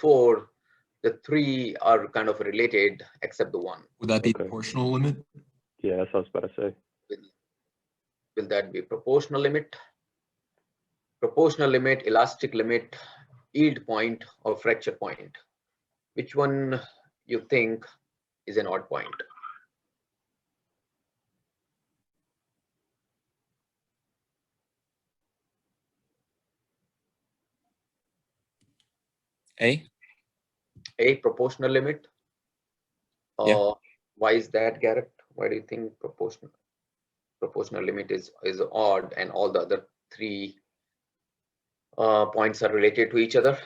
4, the 3 are kind of related except the 1. Would that be proportional limit? Yeah, that's what I was about to say. Will that be proportional limit? Proportional limit, elastic limit, yield point, or fracture point? Which one you think is an odd point? A, proportional limit. Yeah. Why is that, Garrett? Why do you think proportional limit is odd and all the other 3 points are related to each other?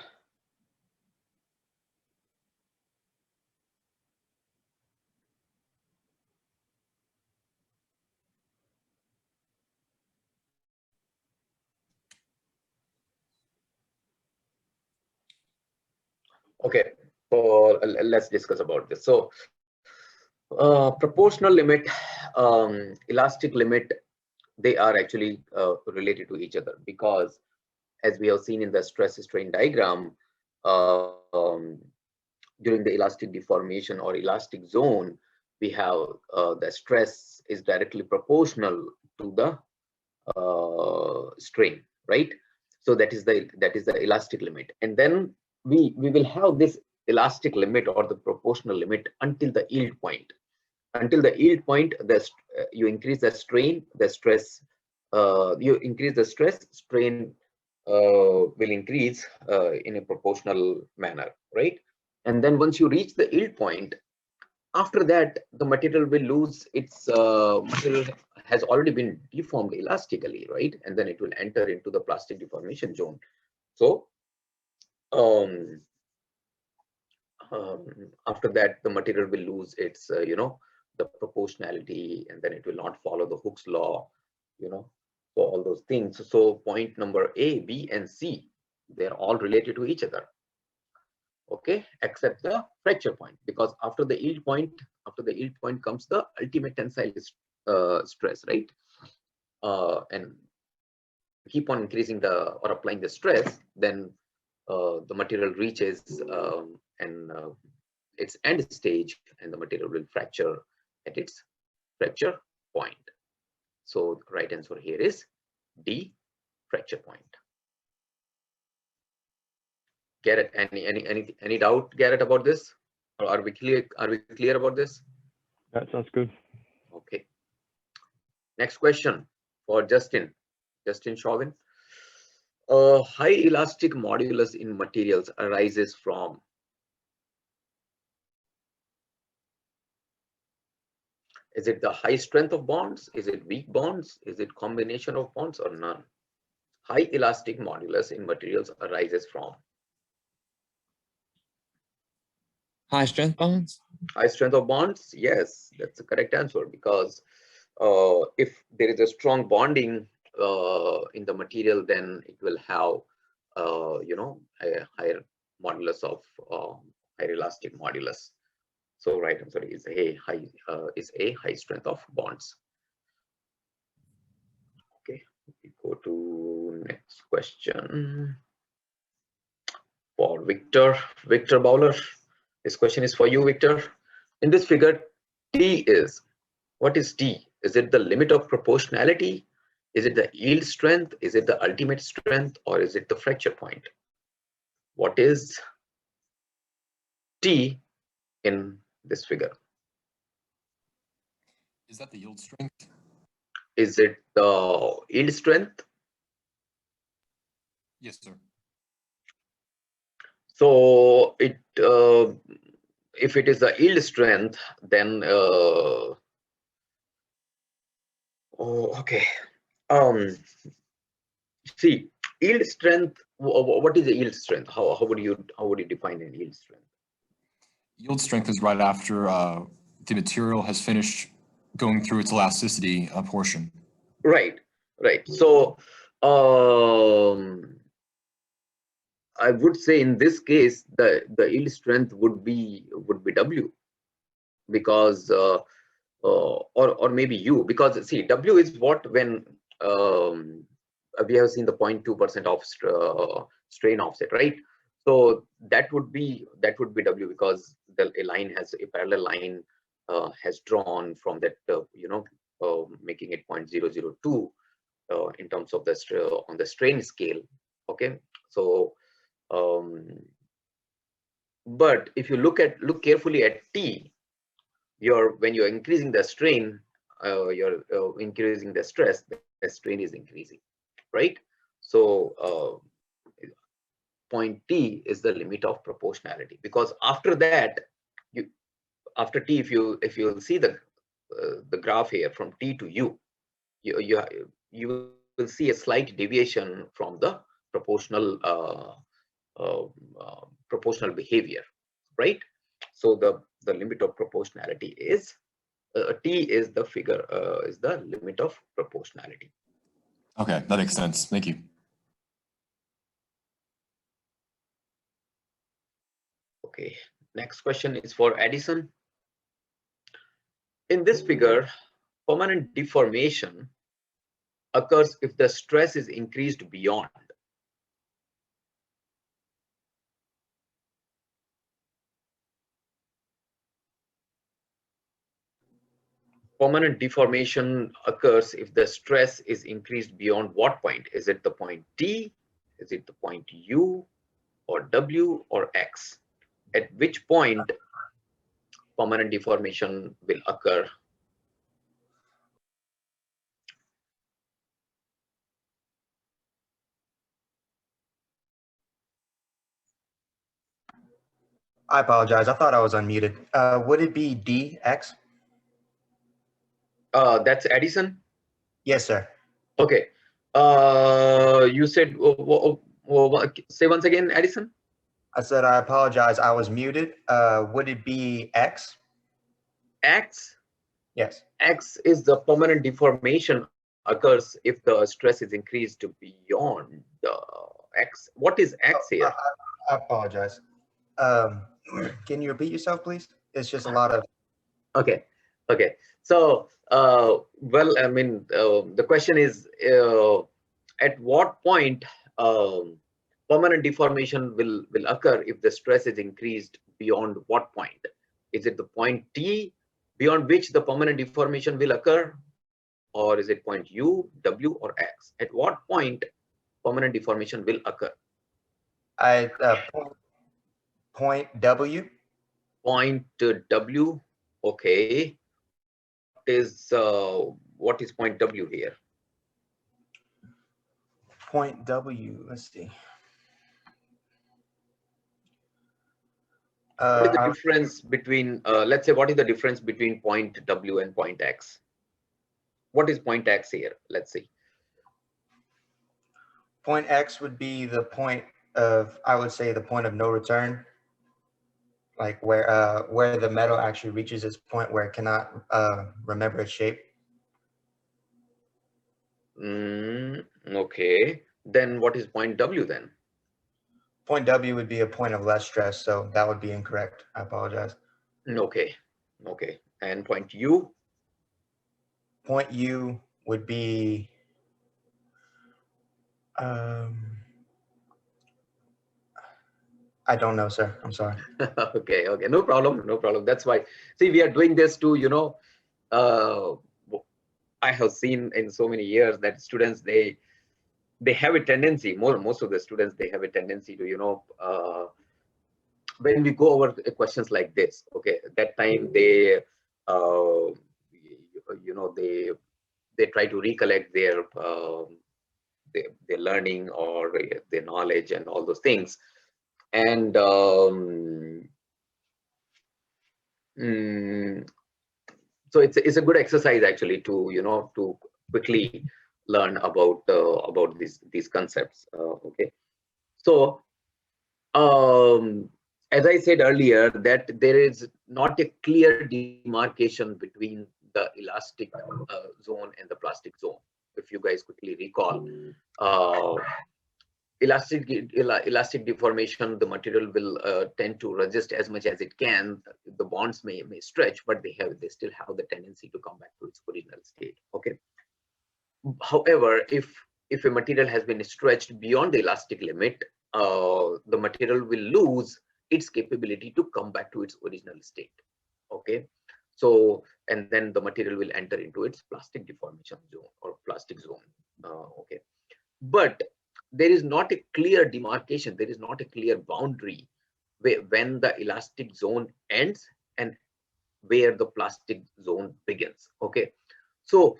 Okay, so let's discuss about this. So proportional limit, elastic limit, they are actually related to each other, because as we have seen in the stress strain diagram, during the elastic deformation or elastic zone, we have the stress is directly proportional to the strain, right? So that is the elastic limit, and then we will have this elastic limit or the proportional limit until the yield point. Until the yield point, you increase the strain, the stress, you increase the stress, strain will increase in a proportional manner, right? And then once you reach the yield point, after that the material will lose its material has already been deformed elastically, right? And then it will enter into the plastic deformation zone. So after that the material will lose its the proportionality, and then it will not follow the Hooke's law, so all those things. So point number A, B, and C, they're all related to each other, okay, except the fracture point, because after the yield point comes the ultimate tensile stress, right? And keep on increasing or applying the stress, then the material reaches its end stage, and the material will fracture at its fracture point. So the right answer here is D, fracture point. Garrett, any doubt, Garrett, about this? Or are we clear about this? That sounds good. Okay. Next question for Justin Chauvin. High elastic modulus in materials arises from? Is it the high strength of bonds? Is it weak bonds? Is it combination of bonds, or none? High elastic modulus in materials arises from? high strength bonds. High strength of bonds, yes, that's the correct answer, because if there is a strong bonding in the material, then it will have a higher modulus of higher elastic modulus. So right answer is a high strength of bonds. Okay, we go to next question for Victor Bowler. This question is for you, Victor. In this figure, T is, what is T? Is it the limit of proportionality? Is it the yield strength? Is it the ultimate strength? Or is it the fracture point? What is T in this figure? Is that the yield strength? Is it the yield strength? Yes, sir. So it if it is the yield strength, then okay. See, yield strength. What is the yield strength? How would you define a yield strength? Yield strength is right after the material has finished going through its elasticity portion. Right. So I would say in this case the yield strength would be W, because or maybe U, because see, W is what when we have seen the 0.2% of strain offset, right? So that would be W, because a line has a parallel line has drawn from that, making it 0.002 in terms of the on the strain scale. Okay, so but if you look carefully at T, when you're increasing the strain, you're increasing the stress, the strain is increasing, right? So point T is the limit of proportionality, because after that, after T, if you see the graph here from T to U, you will see a slight deviation from the proportional proportional behavior, right? So the limit of proportionality is T is the figure is the limit of proportionality. Okay, that makes sense. Thank you. Okay, next question is for Addison. In this figure, permanent deformation occurs if the stress is increased beyond. Permanent deformation occurs if the stress is increased beyond what point? Is it the point T? Is it the point U or W or X? At which point permanent deformation will occur? I apologize. I thought I was unmuted. Would it be DX? That's Addison? Yes, sir. Okay. You said, say once again, Addison? I said, I apologize. I was muted. Would it be X? X? Yes. X is the permanent deformation occurs if the stress is increased beyond X. What is X here? I apologize. Can you repeat yourself, please? It's just a lot of. Okay. So, well, I mean, the question is, at what point permanent deformation will occur if the stress is increased beyond what point? Is it the point T beyond which the permanent deformation will occur, or is it point U, W, or X? At what point permanent deformation will occur? Point W. Point W. Okay. What is point W here? Point W. Let's see. What is the difference between, let's say, what is the difference between point W and point X? What is point X here? Let's see. Point X would be the point of, I would say, the point of no return, like where the metal actually reaches its point where it cannot remember its shape. Okay. Then what is point W then? Point W would be a point of less stress, so that would be incorrect. I apologize. Okay. And point U? Point U would be I don't know, sir. I'm sorry. Okay. No problem. That's why. See, we are doing this to, I have seen in so many years that students, they have a tendency, most of the students, they have a tendency to, when we go over questions like this, okay, that time they, they try to recollect their learning or their knowledge and all those things. And so it's a good exercise actually to to quickly learn about these concepts. Okay, so as I said earlier, that there is not a clear demarcation between the elastic zone and the plastic zone. If you guys quickly recall, elastic deformation, the material will tend to resist as much as it can. The bonds may stretch, but they still have the tendency to come back to its original state. Okay. However, if a material has been stretched beyond the elastic limit, the material will lose its capability to come back to its original state. Okay, so and then the material will enter into its plastic deformation zone or plastic zone. Okay, but there is not a clear demarcation, there is not a clear boundary when the elastic zone ends and where the plastic zone begins. Okay, so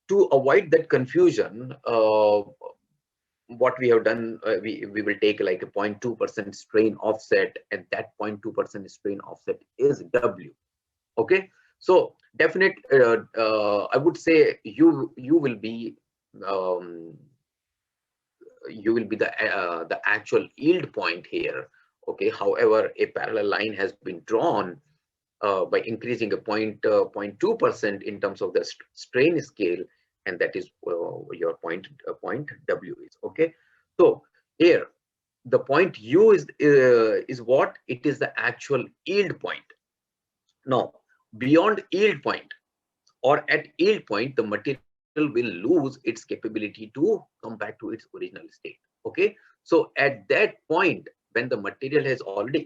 to avoid that confusion, what we have done, we will take like a 0.2% strain offset, and that 0.2% strain offset is W. Okay, so definite, I would say you will be the actual yield point here. Okay, however, a parallel line has been drawn by increasing a 0.2% in terms of the strain scale, and that is your point W is. Okay, so here the point U is what? It is the actual yield point. Now, beyond yield point or at yield point, the material will lose its capability to come back to its original state. Okay, so at that point, when the material has already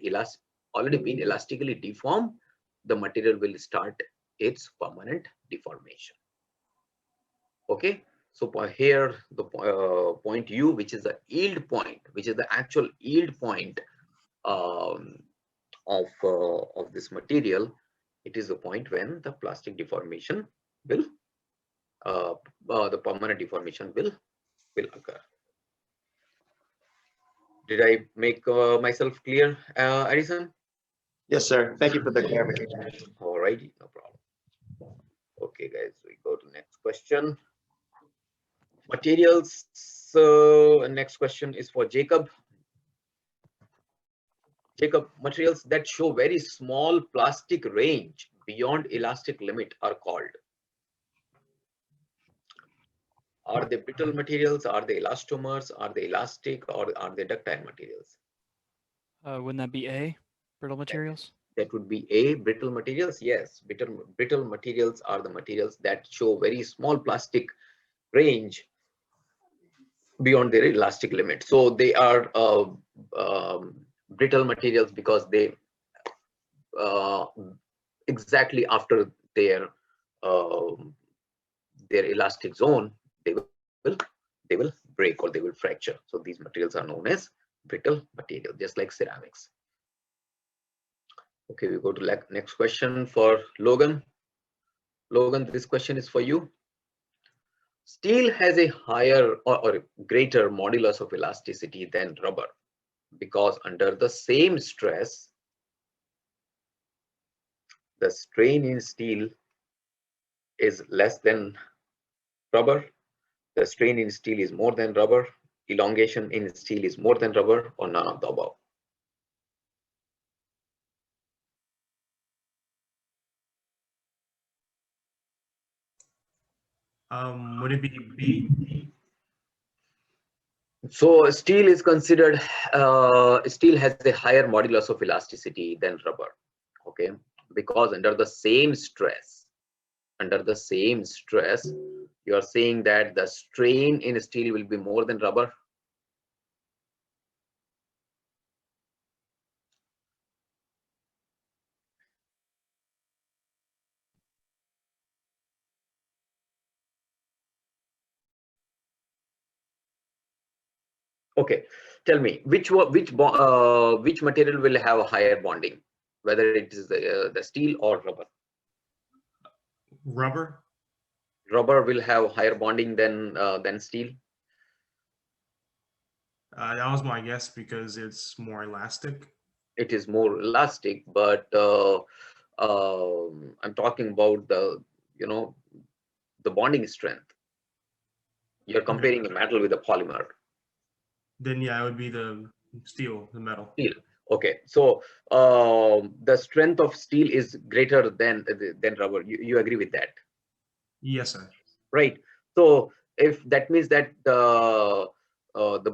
been elastically deformed, the material will start its permanent deformation. Okay, so here the point U, which is the yield point, which is the actual yield point of this material, it is the point when the plastic deformation will the permanent deformation will occur. Did I make myself clear, Edison? Yes, sir. Thank you for the clarification. All righty, no problem. Okay, guys, we go to next question. Materials. So next question is for Jacob. Jacob, materials that show very small plastic range beyond elastic limit are called? Are they brittle materials? Are they elastomers? Are they elastic? Or are they ductile materials? Wouldn't that be A, brittle materials? That would be A, brittle materials. Yes, brittle materials are the materials that show very small plastic range beyond their elastic limit. So they are brittle materials because they exactly after their elastic zone, they will break or they will fracture. So these materials are known as brittle material, just like ceramics. Okay, we go to next question for Logan. Logan, this question is for you. Steel has a higher or greater modulus of elasticity than rubber because under the same stress, the strain in steel is less than rubber, the strain in steel is more than rubber, elongation in steel is more than rubber, or none of the above. Would it be B? So steel is considered, steel has a higher modulus of elasticity than rubber, okay? Because under the same stress, you are saying that the strain in steel will be more than rubber. Okay, tell me which material will have a higher bonding, whether it is the steel or rubber. Rubber? Rubber will have higher bonding than steel. That was my guess because it's more elastic. It is more elastic, but I'm talking about the bonding strength. You're comparing a metal with a polymer. Then yeah, it would be the steel, the metal. Steel. Okay, so the strength of steel is greater than rubber. You agree with that? Yes, sir. Right. So if that means that the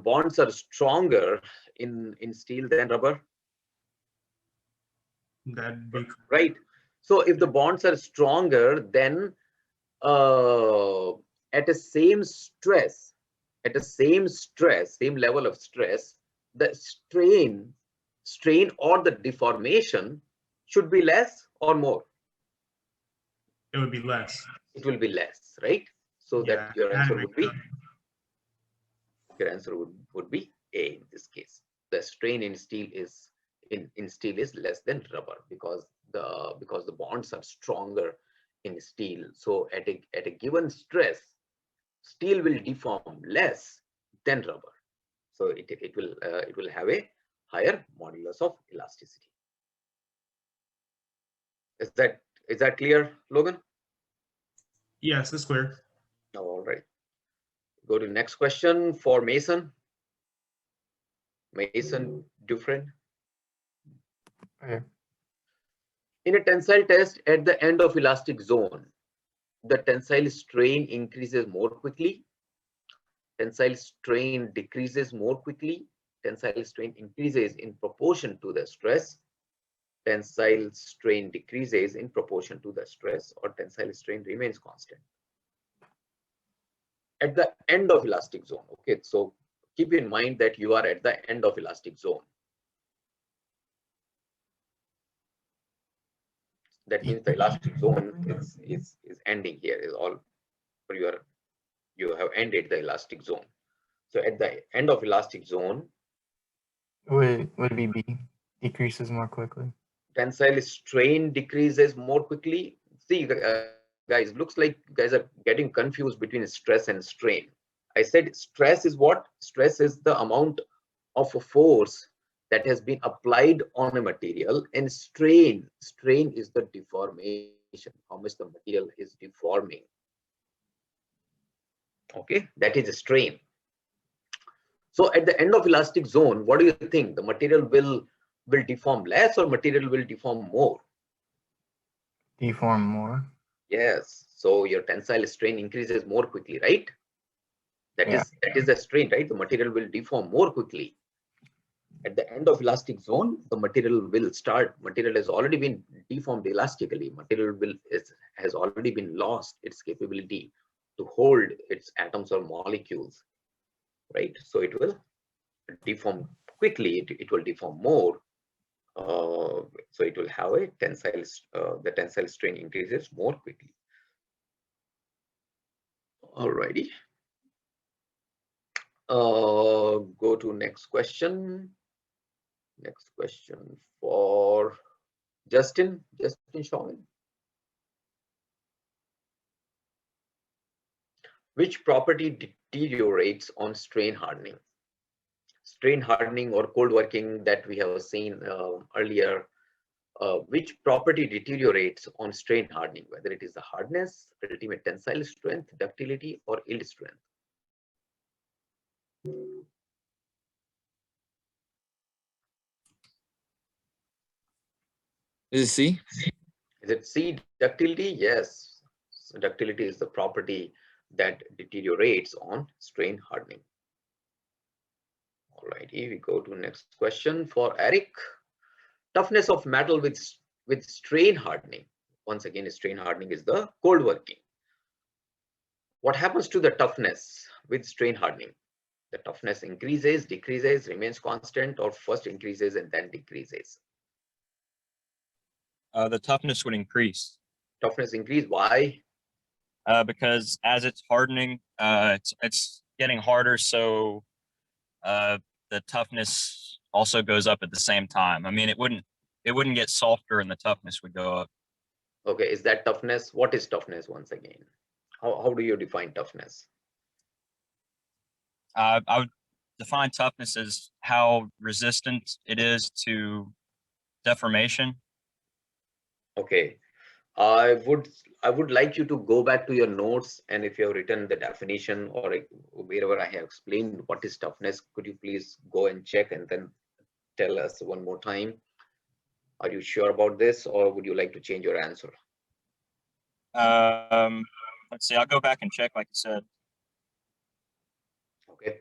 bonds are stronger in steel than rubber, That'd be correct. right? So if the bonds are stronger, then at a same stress, same level of stress, the strain or the deformation should be less or more? It would be less. It will be less, right? So Yeah, that your it had to answer be would be, done. your answer would be A in this case. The strain in steel is less than rubber because the bonds are stronger in steel. So at a given stress, steel will deform less than rubber. So it will have a higher modulus of elasticity. Is that clear, Logan? Yes, it's clear. All right. Go to next question for Mason. Mason Dufresne. Okay. In a tensile test at the end of elastic zone, the tensile strain increases more quickly. Tensile strain decreases more quickly. Tensile strain increases in proportion to the stress. Tensile strain decreases in proportion to the stress, or tensile strain remains constant. At the end of elastic zone, okay, so keep in mind that you are at the end of elastic zone. That means the elastic zone is ending here, is all, or you have ended the elastic zone. So at the end of elastic zone, Would it be B? Decreases more quickly. tensile strain decreases more quickly. See, guys, looks like you guys are getting confused between stress and strain. I said stress is what? Stress is the amount of a force that has been applied on a material, and strain is the deformation, how much the material is deforming. Okay, that is a strain. So at the end of elastic zone, what do you think? The material will deform less or material will deform more? Deform more. Yes. So your tensile strain increases more quickly, right? That is the strain, right? The material will deform more quickly. At the end of elastic zone, the material has already been deformed elastically. Material has already been lost its capability to hold its atoms or molecules, right? So it will deform quickly, it will deform more. So it will have a the tensile strain increases more quickly. Alrighty. Go to next question. Next question for Justin Shawin. Which property deteriorates on strain hardening? Strain hardening or cold working that we have seen earlier, which property deteriorates on strain hardening, whether it is the hardness, ultimate tensile strength, ductility, or yield strength? Is it C? Is it C, ductility? Yes. So ductility is the property that deteriorates on strain hardening. Alrighty, we go to next question for Eric. Toughness of metal with strain hardening. Once again, strain hardening is the cold working. What happens to the toughness with strain hardening? The toughness increases, decreases, remains constant, or first increases and then decreases? The toughness would increase. Toughness increase, why? Because as it's hardening, it's getting harder, so the toughness also goes up at the same time. I mean, it wouldn't get softer and the toughness would go up. Okay, is that toughness? What is toughness once again? How do you define toughness? I would define toughness as how resistant it is to deformation. Okay, I would like you to go back to your notes, and if you have written the definition or wherever I have explained what is toughness, could you please go and check and then tell us one more time? Are you sure about this, or would you like to change your answer? Let's see, I'll go back and check like you said. Okay.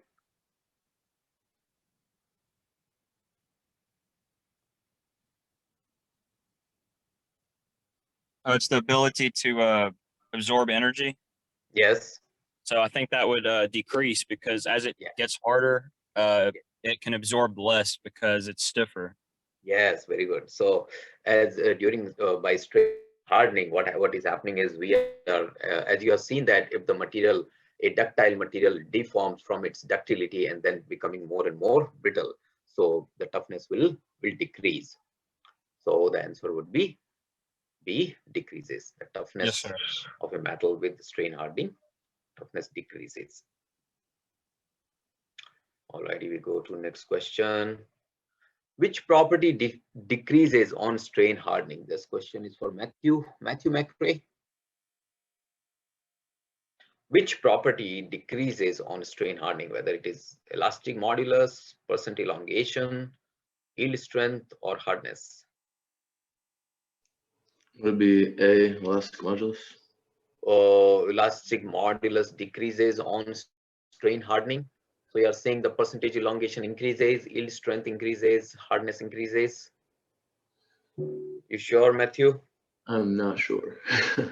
Oh, it's the ability to absorb energy. Yes. So I think that would decrease because as it gets harder, it can absorb less because it's stiffer. Yes, very good. So as during by strain hardening, what is happening is we are as you have seen that if the material, a ductile material deforms from its ductility and then becoming more and more brittle, so the toughness will decrease. So the answer would be B, decreases. The toughness sir. of a metal with strain hardening, toughness decreases. Alrighty, we go to next question. Which property decreases on strain hardening? This question is for Matthew McRae. Which property decreases on strain hardening, whether it is elastic modulus, percent elongation, yield strength, or hardness? Would be A, elastic modulus. Elastic modulus decreases on strain hardening. So you are saying the percentage elongation increases, yield strength increases, hardness increases. You sure, Matthew? I'm not sure.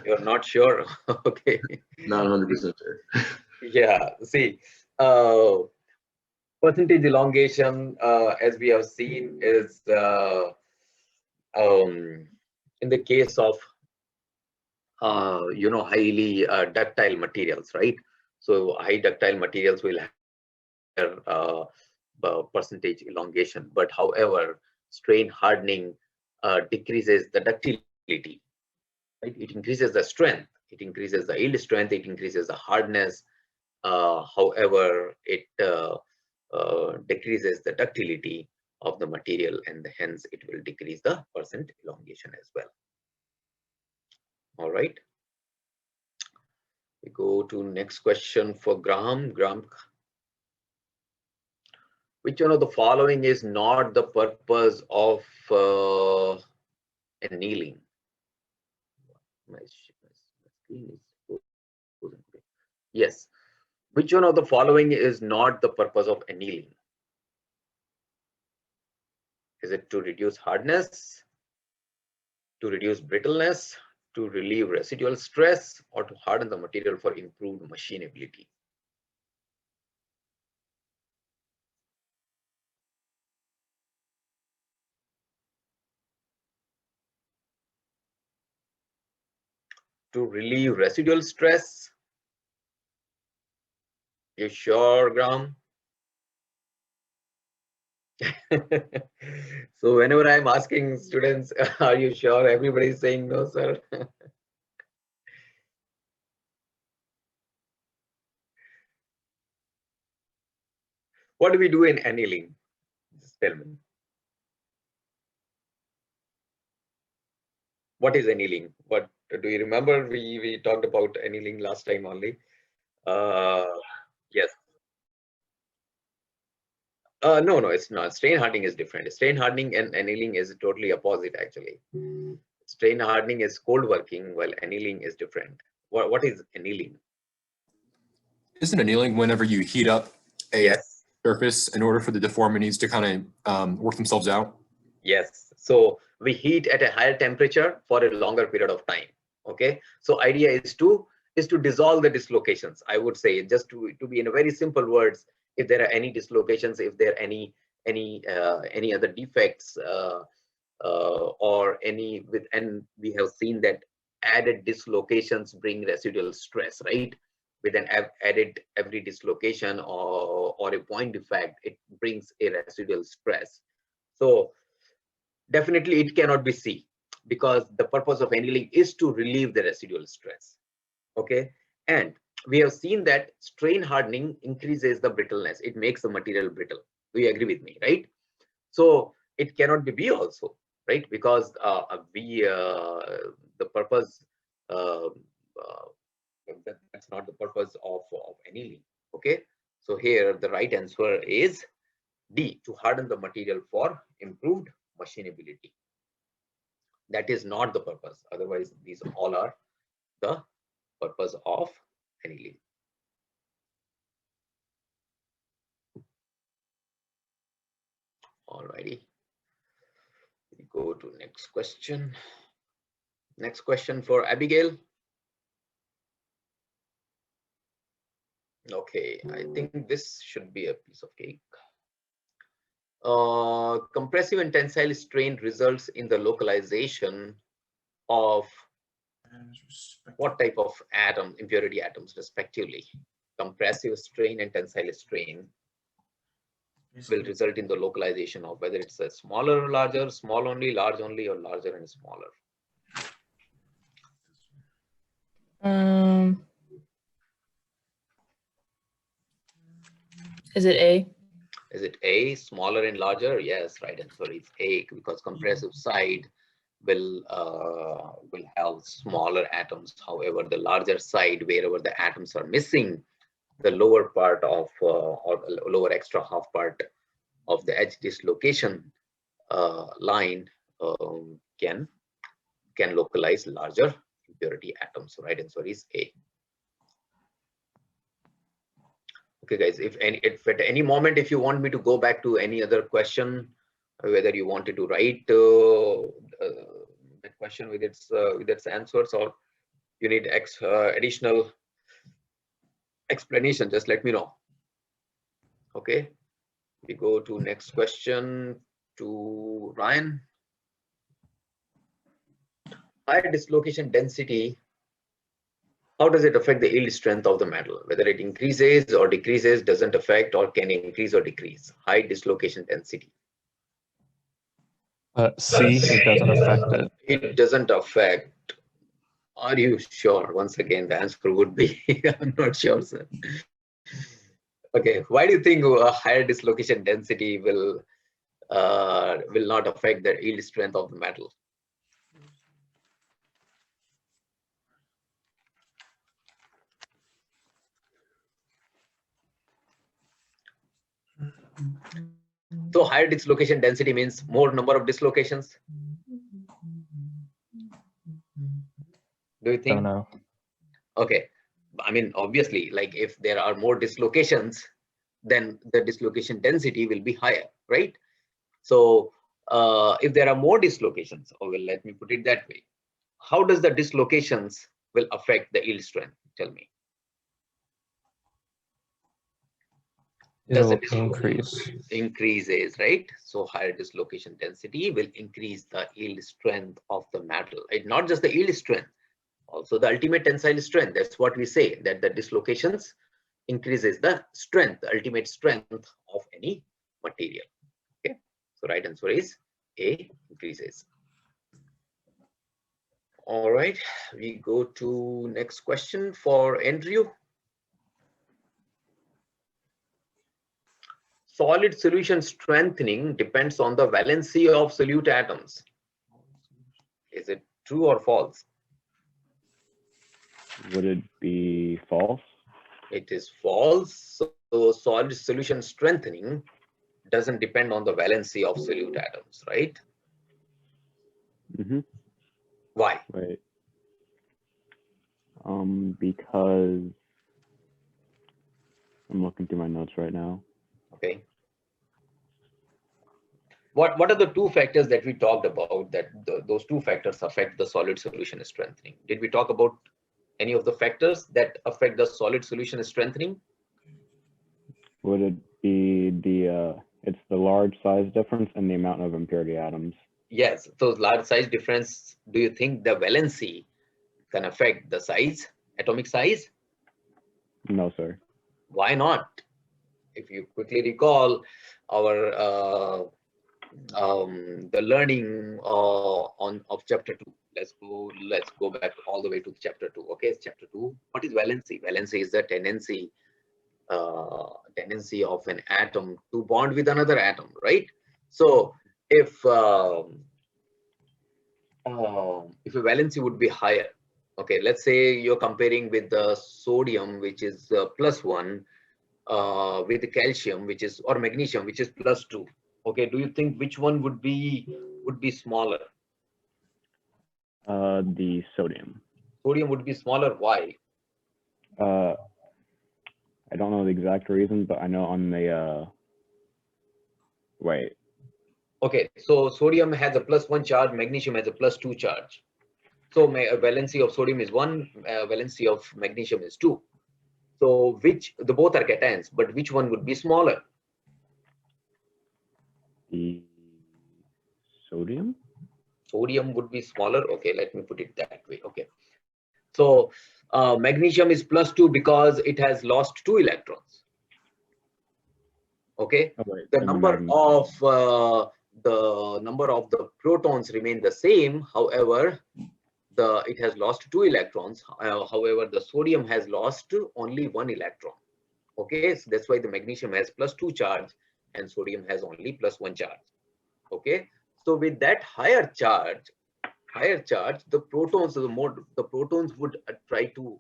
You're not sure? Okay. Not 100% sure. Yeah, see, percentage elongation, as we have seen, is in the case of highly ductile materials, right? So high ductile materials will have percentage elongation, but however, strain hardening decreases the ductility, right? It increases the strength, it increases the yield strength, it increases the hardness. However, it decreases the ductility of the material, and hence it will decrease the percent elongation as well. All right. We go to next question for Graham. Which one of the following is not the purpose of annealing? My screen is frozen. Yes. Which one of the following is not the purpose of annealing? Is it to reduce hardness, to reduce brittleness, to relieve residual stress, or to harden the material for improved machinability? To relieve residual stress? You sure, Graham? So whenever I'm asking students, are you sure? Everybody's saying no, sir. What do we do in annealing? Just tell me. What is annealing? What do you remember? We talked about annealing last time only. Yes. No, it's not. Strain hardening is different. Strain hardening and annealing is totally opposite, actually. Strain hardening is cold working, while annealing is different. What is annealing? Isn't annealing whenever you heat up a Yes. surface in order for the deformities to kind of work themselves out? Yes. So we heat at a higher temperature for a longer period of time. Okay. So idea is to dissolve the dislocations. I would say, just to be in a very simple words, if there are any dislocations, if there are any other defects, or any with, and we have seen that added dislocations bring residual stress, right? With an added every dislocation or a point defect, it brings a residual stress. So definitely it cannot be C, because the purpose of annealing is to relieve the residual stress. Okay, and we have seen that strain hardening increases the brittleness. It makes the material brittle. Do you agree with me, right? So it cannot be B also, right? Because the purpose that's not the purpose of annealing. Okay, so here the right answer is D, to harden the material for improved machinability. That is not the purpose. Otherwise, these all are the purpose of annealing. Alrighty. We go to next question. Next question for Abigail. Okay, I think this should be a piece of cake. compressive and tensile strain results in the localization of what type of atom, impurity atoms respectively. Compressive strain and tensile strain will result in the localization of whether it's a smaller or larger, small only, large only, or larger and smaller. Is it A? Is it A, smaller and larger? Yes, right answer is A, because compressive side will have smaller atoms. However, the larger side, wherever the atoms are missing, the lower part of or lower extra half part of the edge dislocation line can localize larger impurity atoms. Right answer is A. Okay, guys, if at any moment, if you want me to go back to any other question, whether you wanted to write the question with its answers, or you need additional explanation, just let me know. Okay, we go to next question to Ryan. Higher dislocation density, how does it affect the yield strength of the metal? Whether it increases or decreases, doesn't affect, or can increase or decrease. High dislocation density. C, it doesn't affect it. It doesn't affect. Are you sure? Once again, the answer would be I'm not sure, sir. Okay, why do you think a higher dislocation density will not affect the yield strength of the metal? So higher dislocation density means more number of dislocations. Do you think? Don't know. Okay, I mean, obviously, like if there are more dislocations, then the dislocation density will be higher, right? So if there are more dislocations, or well, let me put it that way, how does the dislocations will affect the yield strength? Tell me. It'll increase. Increases, right? So higher dislocation density will increase the yield strength of the metal. It's not just the yield strength, also the ultimate tensile strength. That's what we say, that the dislocations increases the strength, the ultimate strength of any material. Okay, so right answer is A, increases. All right, we go to next question for Andrew. Solid solution strengthening depends on the valency of solute atoms. Is it true or false? Would it be false? It is false. So solid solution strengthening doesn't depend on the valency of solute atoms, right? Mm-hmm. Why? Right. Because I'm looking through my notes right now. Okay. What are the two factors that we talked about that those two factors affect the solid solution strengthening? Did we talk about any of the factors that affect the solid solution strengthening? Would it be it's the large size difference and the amount of impurity atoms? Yes, so large size difference, do you think the valency can affect the size, atomic size? No, sir. Why not? If you quickly recall our the learning of chapter 2. Let's go back all the way to chapter 2. Okay, it's chapter 2. What is valency? Valency is the tendency of an atom to bond with another atom, right? So if a valency would be higher, okay, let's say you're comparing with the sodium, which is +1, with the calcium, which is, or magnesium, which is +2. Okay, do you think which one would be smaller? The sodium. Sodium would be smaller. Why? I don't know the exact reason, but I know on the wait. Okay, so sodium has a +1 charge, magnesium has a +2 charge. So valency of sodium is 1, valency of magnesium is 2. So both are cations, but which one would be smaller? Sodium? Sodium would be smaller. Okay, let me put it that way. Okay. So magnesium is +2 because it has lost 2 electrons. Okay. Oh, wait, The and the number magnesium. of the protons remain the same. However, it has lost 2 electrons. However, the sodium has lost only 1 electron. Okay, so that's why the magnesium has +2 charge and sodium has only +1 charge. Okay, so with that higher charge, the protons would try to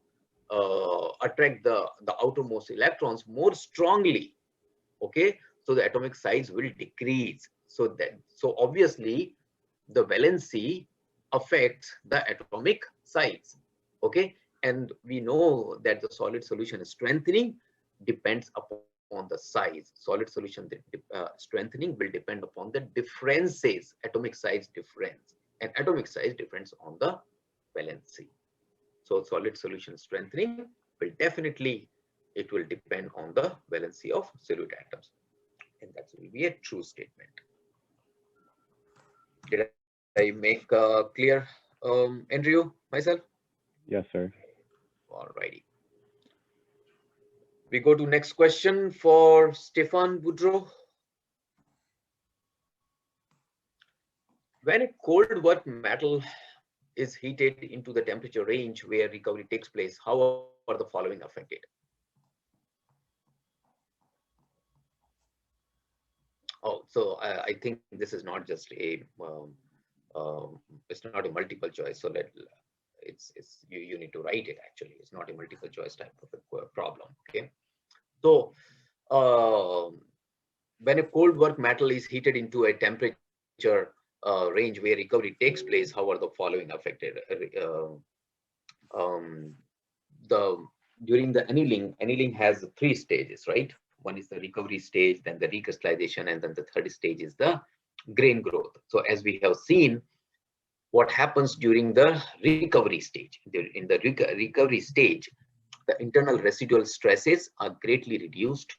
attract the outermost electrons more strongly. Okay, so the atomic size will decrease. So obviously the valency affects the atomic size. Okay, and we know that the solid solution strengthening depends upon the size. Solid solution strengthening will depend upon the differences, atomic size difference, and atomic size depends on the valency. So solid solution strengthening will definitely, it will depend on the valency of solute atoms, and that will be a true statement. Did I make clear, Andrew, myself? Yes, sir. Alrighty. We go to next question for Stefan Boudreau. When a cold work metal is heated into the temperature range where recovery takes place, how are the following affected? Oh, so I think this is not just a it's not a multiple choice. So it's you need to write it. Actually, it's not a multiple choice type of a problem. Okay, so when a cold work metal is heated into a temperature range where recovery takes place, how are the following affected? During the annealing has 3 stages, right? One is the recovery stage, then the recrystallization, and then the third stage is the grain growth. So as we have seen, what happens during the recovery stage? In the recovery stage, the internal residual stresses are greatly reduced.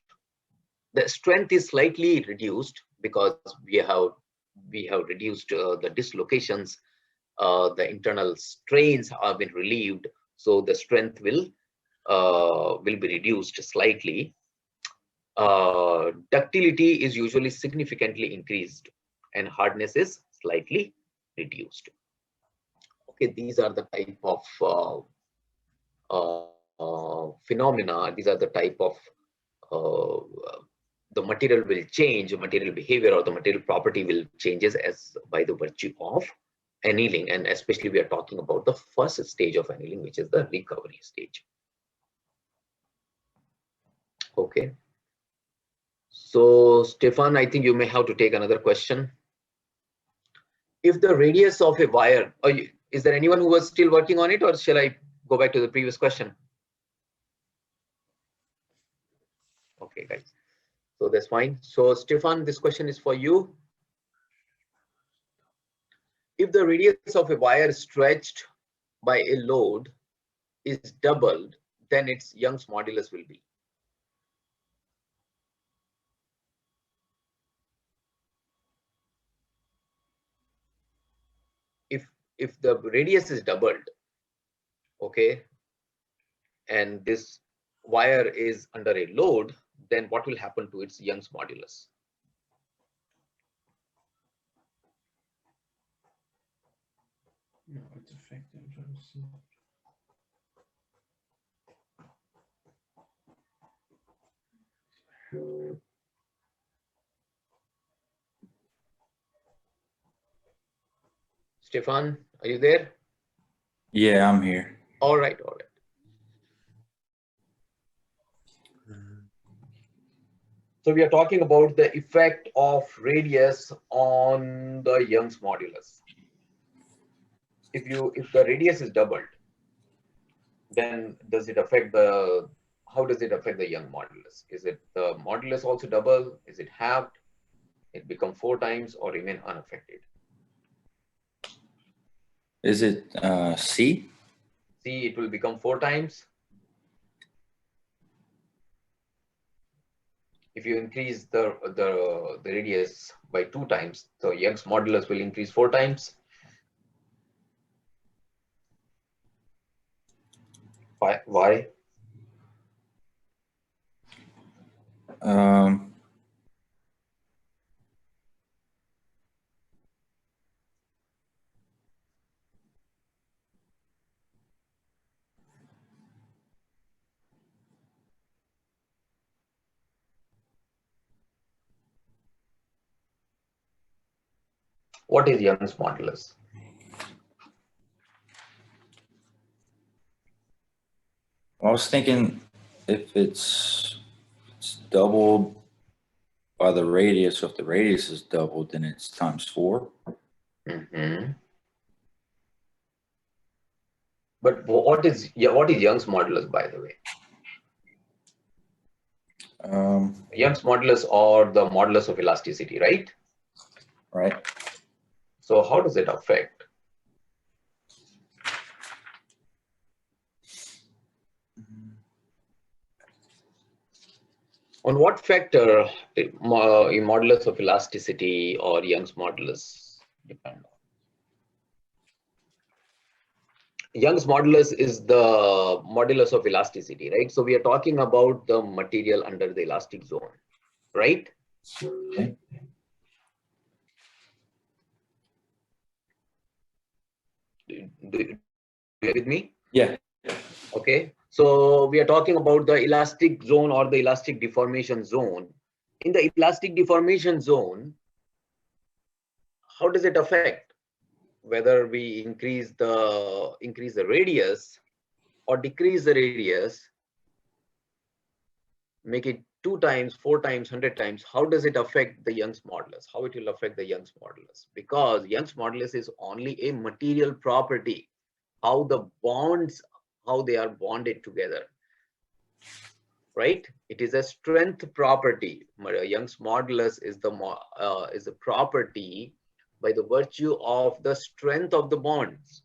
The strength is slightly reduced because we have reduced the dislocations. The internal strains have been relieved, so the strength will be reduced slightly. Ductility is usually significantly increased and hardness is slightly reduced. Okay, these are the type of phenomena. These are the type of the material will change, material behavior or the material property will changes as by the virtue of annealing, and especially we are talking about the first stage of annealing, which is the recovery stage. Okay. So Stefan, I think you may have to take another question. If the radius of a wire, is there anyone who was still working on it, or shall I go back to the previous question? Okay, guys. So that's fine. So Stefan, this question is for you. If the radius of a wire stretched by a load is doubled, then its Young's modulus will be. If the radius is doubled, okay, and this wire is under a load, then what will happen to its Young's modulus? No, it's affected. I'm trying to see. Stefan, are you there? Yeah, I'm here. All right, all right. So we are talking about the effect of radius on the Young's modulus. If the radius is doubled, then does it affect the, how does it affect the Young modulus? Is it the modulus also double? Is it halved? It become 4 times or remain unaffected? Is it C? C, it will become 4 times. if you increase the radius by 2 times, so Young's modulus will increase 4 times. Why? What is Young's modulus? I was thinking if it's doubled by the radius, so if the radius is doubled, then it's times 4. Mm-hmm. But what is Young's modulus, by the way? Young's modulus or the modulus of elasticity, right? Right. So how does it affect? On what factor modulus of elasticity or Young's modulus depend on? Young's modulus is the modulus of elasticity, right? So we are talking about the material under the elastic zone, right? Okay. Do you agree with me? Yeah. Okay. So we are talking about the elastic zone or the elastic deformation zone. In the elastic deformation zone, how does it affect whether we increase the radius or decrease the radius, make it 2 times, 4 times, 100 times? How does it affect the Young's modulus? How it will affect the Young's modulus? Because Young's modulus is only a material property, how the bonds, how they are bonded together, right? It is a strength property. Young's modulus is a property by the virtue of the strength of the bonds.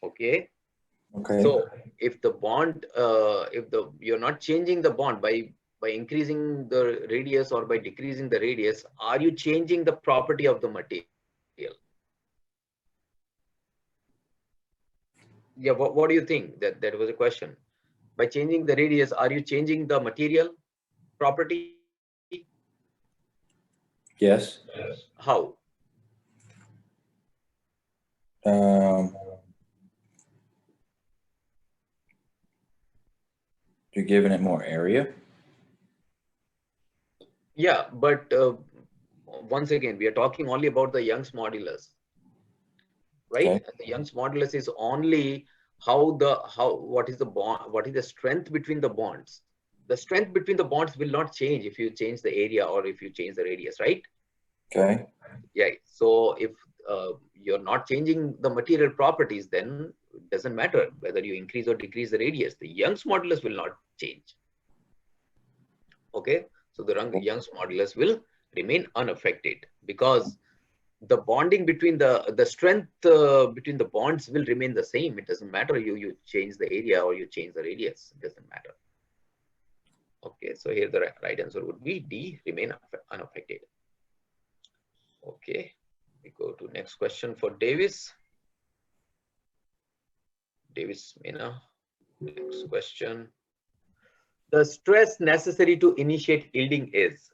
Okay. Okay. So if the bond, you're not changing the bond by increasing the radius or by decreasing the radius, are you changing the property of the material? Yeah. What do you think? That was a question. By changing the radius, are you changing the material property? Yes. How? You're giving it more area? Yeah, but once again, we are talking only about the Young's modulus, right? Okay. The Young's modulus is only what is the bond, what is the strength between the bonds. The strength between the bonds will not change if you change the area or if you change the radius, right? Okay. Yeah. So if you're not changing the material properties, then it doesn't matter whether you increase or decrease the radius. The Young's modulus will not change. Okay. So the Young's modulus will remain unaffected because the bonding between the strength between the bonds will remain the same. It doesn't matter you change the area or you change the radius. It doesn't matter. Okay. So here the right answer would be D, remain unaffected. Okay. We go to next question for Davis. Davis Mena. Next question. The stress necessary to initiate yielding is?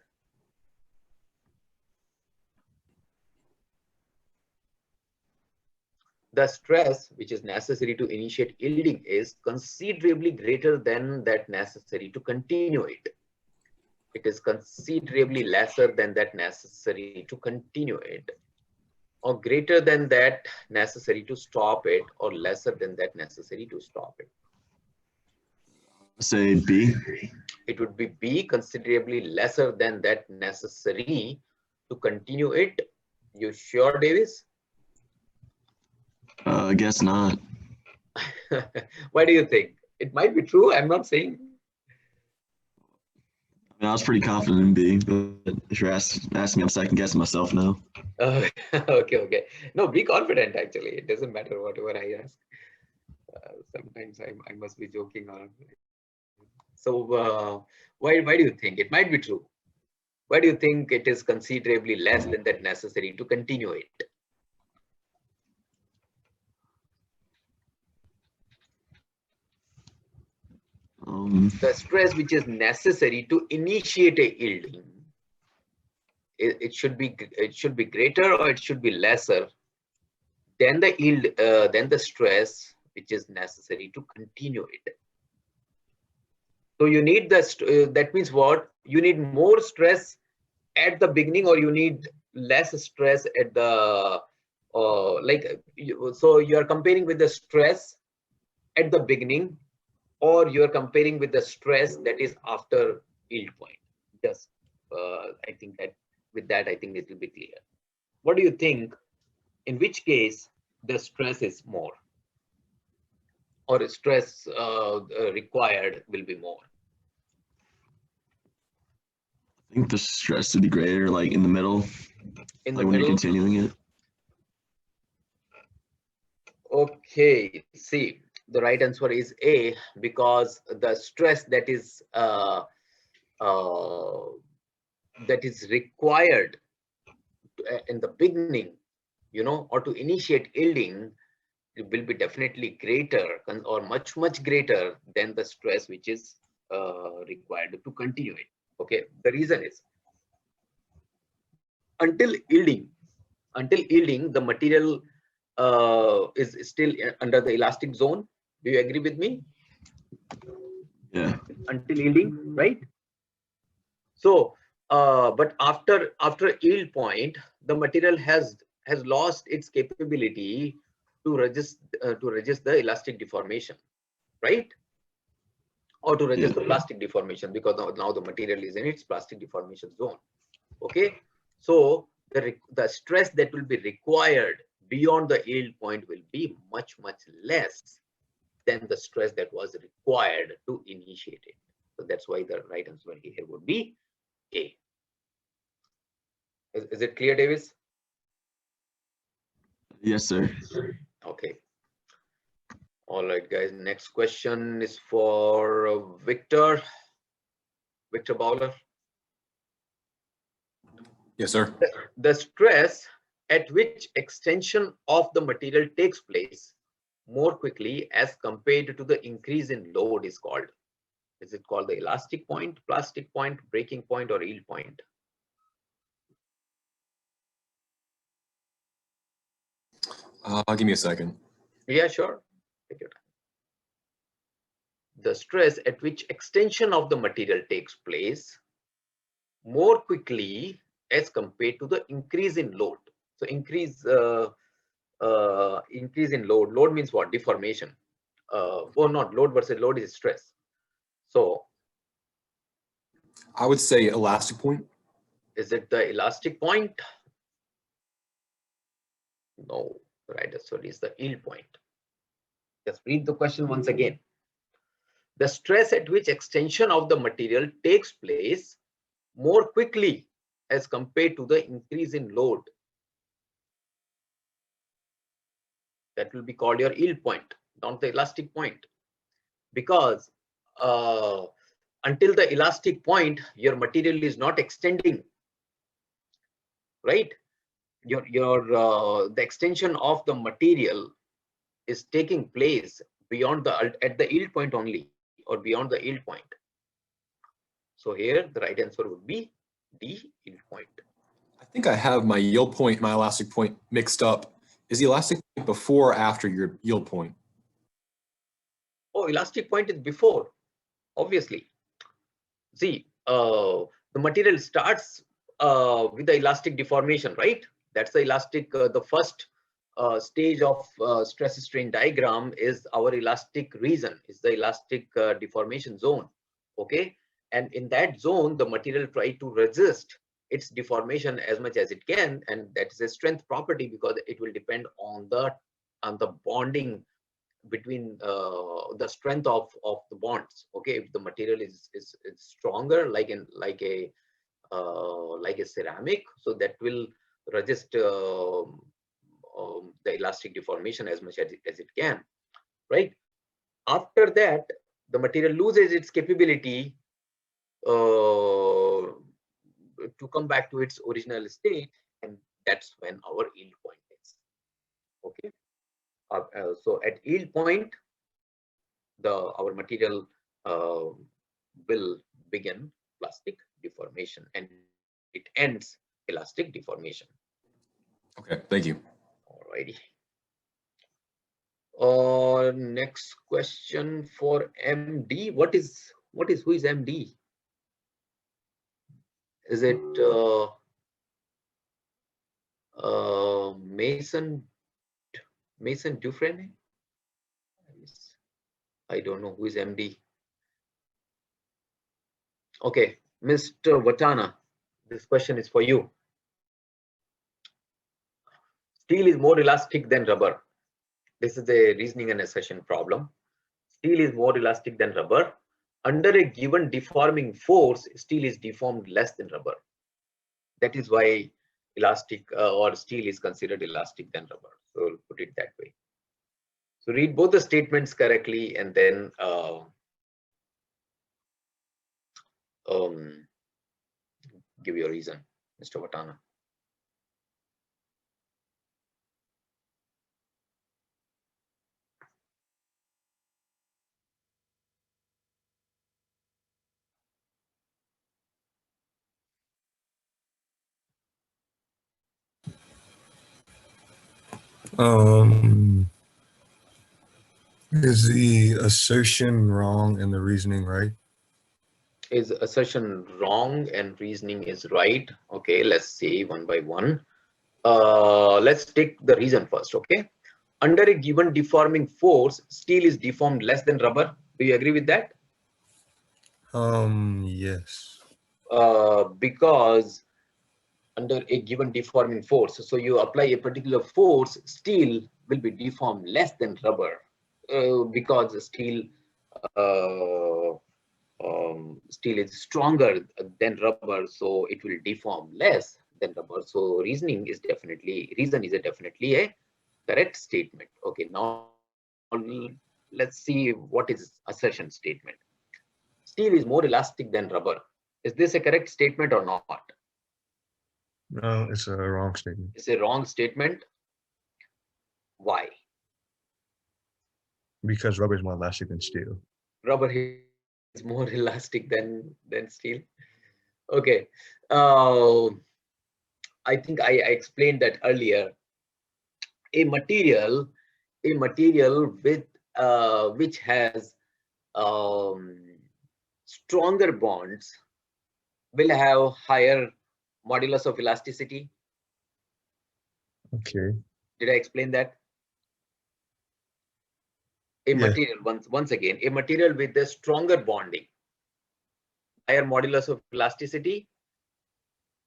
The stress which is necessary to initiate yielding is considerably greater than that necessary to continue it. It is considerably lesser than that necessary to continue it, or greater than that necessary to stop it, or lesser than that necessary to stop it. Say B. It would be B, considerably lesser than that necessary to continue it. You sure, Davis? I guess not. Why do you think? It might be true. I'm not saying. I was pretty confident in B, but if you're asking me, I'm second guessing myself now. Okay. No, be confident, actually. It doesn't matter whatever I ask. Sometimes I must be joking around. So why do you think it might be true? Why do you think it is considerably less than that necessary to continue it? The stress which is necessary to initiate a yielding, it should be greater or it should be lesser than the yield, than the stress which is necessary to continue it. So you need that means what? You need more stress at the beginning, or you need less stress at the so you are comparing with the stress at the beginning, or you are comparing with the stress that is after yield point. Just I think that with that I think it will be clear. What do you think? In which case the stress is more, or stress required will be more? I think the stress would be greater, like in the middle, In the like when you're middle? continuing it. Okay, see, the right answer is A, because the stress that is required in the beginning, you know, or to initiate yielding, it will be definitely greater or much greater than the stress which is required to continue it. Okay, the reason is until yielding, the material is still under the elastic zone. Do you agree with me? Yeah. Until yielding, right? So, but after yield point, the material has lost its capability to resist the elastic deformation, right? Or to resist the plastic deformation, because now the material is in its plastic deformation zone. Okay, so the stress that will be required beyond the yield point will be much less than the stress that was required to initiate it. So that's why the right answer here would be A. Is it clear, Davis? Yes, sir. Okay. All right, guys. Next question is for Victor Bowler. Yes, sir. The stress at which extension of the material takes place more quickly as compared to the increase in load is called. Is it called the elastic point, plastic point, breaking point, or yield point? Give me a second. Yeah, sure. Take your time. The stress at which extension of the material takes place more quickly as compared to the increase in load. So increase in load. Load means what? Deformation. Or not load versus load is stress. So I would say elastic point. is it the elastic point? No, the right answer is the yield point. Just read the question once again. The stress at which extension of the material takes place more quickly as compared to the increase in load. That will be called your yield point, not the elastic point. Because until the elastic point, your material is not extending, right? The extension of the material is taking place beyond at the yield point only, or beyond the yield point. So here the right answer would be D, yield point. I think I have my yield point, my elastic point mixed up. Is the elastic point before or after your yield point? Oh, elastic point is before, obviously. See, the material starts with the elastic deformation, right? That's the elastic, the first stage of stress strain diagram is our elastic region, is the elastic deformation zone. Okay, and in that zone the material try to resist its deformation as much as it can, and that is a strength property because it will depend on the bonding between the strength of the bonds. Okay, if the material is stronger, like a ceramic, so that will resist the elastic deformation as much as it can, right? After that, the material loses its capability to come back to its original state, and that's when our yield point is. Okay. So at yield point, our material will begin plastic deformation and it ends elastic deformation. Okay, thank you. Alrighty. Next question for MD. Who is MD? Is it Mason Dufresne? I don't know who is MD. Okay, Mr. Watana, this question is for you. Steel is more elastic than rubber. This is a reasoning and assertion problem. Steel is more elastic than rubber. Under a given deforming force, steel is deformed less than rubber. That is why elastic or steel is considered elastic than rubber. So we'll put it that way. So read both the statements correctly and then give your reason, Mr. Watana. Is the assertion wrong and the reasoning right? Is assertion wrong and reasoning is right? Okay, let's see one by one. Let's take the reason first. Okay, under a given deforming force, steel is deformed less than rubber. Do you agree with that? Yes. Because under a given deforming force, so you apply a particular force, steel will be deformed less than rubber because steel is stronger than rubber, so it will deform less than rubber. So reason is definitely a correct statement. Okay, now let's see what is assertion statement. Steel is more elastic than rubber. Is this a correct statement or not? No, it's a wrong statement. It's a wrong statement. Why? Because rubber is more elastic than steel. Rubber is more elastic than steel. Okay. I think I explained that earlier. A material with which has stronger bonds will have higher modulus of elasticity. Okay. Did I explain that? A material, once again, a material with a stronger bonding, higher modulus of elasticity.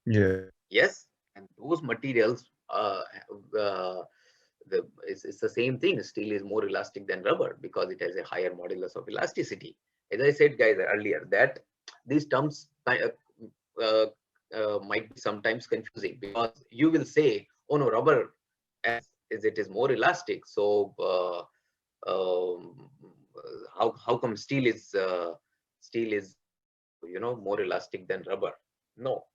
Yeah. Yes, and those materials, it's the same thing. Steel is more elastic than rubber because it has a higher modulus of elasticity. As I said, guys, earlier, that these terms might be sometimes confusing because you will say, "Oh no, rubber as it is more elastic, so how come steel is more elastic than rubber?" No.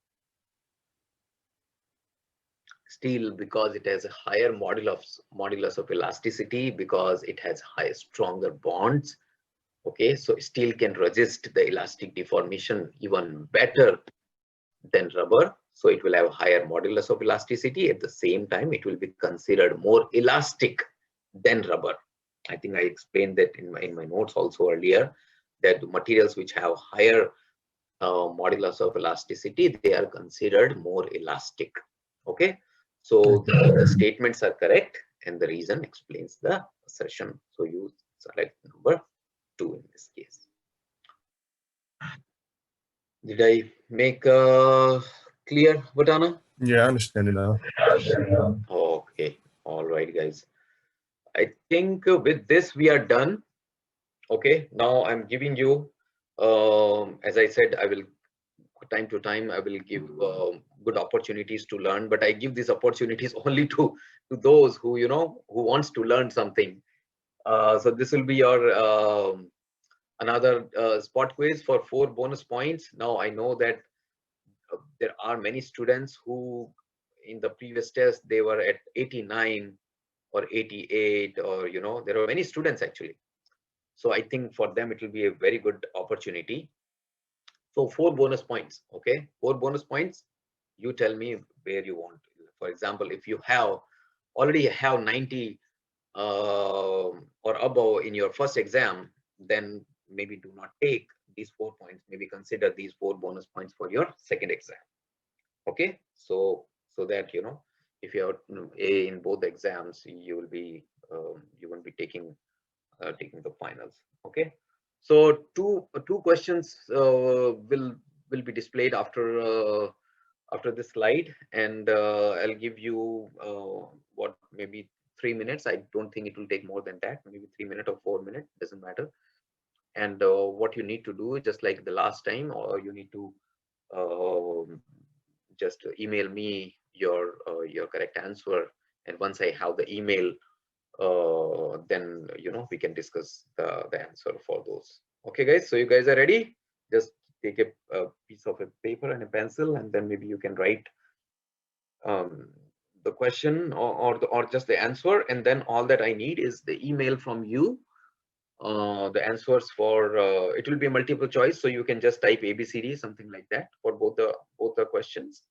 Steel, because it has a higher modulus of elasticity, because it has stronger bonds. Okay, so steel can resist the elastic deformation even better than rubber. So it will have a higher modulus of elasticity. At the same time, it will be considered more elastic than rubber. I think I explained that in my notes also earlier, that the materials which have higher modulus of elasticity, they are considered more elastic. Okay, so the statements are correct and the reason explains the assertion. So you select number 2 in this case. Did I make clear, Vatana? Yeah, I understand it now. Okay, all right, guys. I think with this we are done. Okay, now I'm giving you, as I said, I will time to time I will give good opportunities to learn, but I give these opportunities only to those who who wants to learn something. So this will be your another spot quiz for 4 bonus points. Now I know that there are many students who in the previous test they were at 89 or 88, or there are many students actually. So I think for them it will be a very good opportunity. So 4 bonus points. Okay, 4 bonus points. You tell me where you want. For example, if you already have 90 or above in your first exam, then maybe do not take these 4 points. Maybe consider these 4 bonus points for your second exam. Okay, so that if you have A in both exams, you will be taking the finals. Okay, so two questions will be displayed after this slide, and I'll give you what, maybe 3 minutes. I don't think it will take more than that, maybe 3 minutes or 4 minutes, doesn't matter. And what you need to do, just like the last time, or you need to just email me your correct answer, and once I have the email, then we can discuss the answer for those. Okay guys, so you guys are ready? Just take a piece of a paper and a pencil, and then maybe you can write the question or just the answer, and then all that I need is the email from you, the answers for it will be multiple choice, so you can just type ABCD, something like that, for both the questions.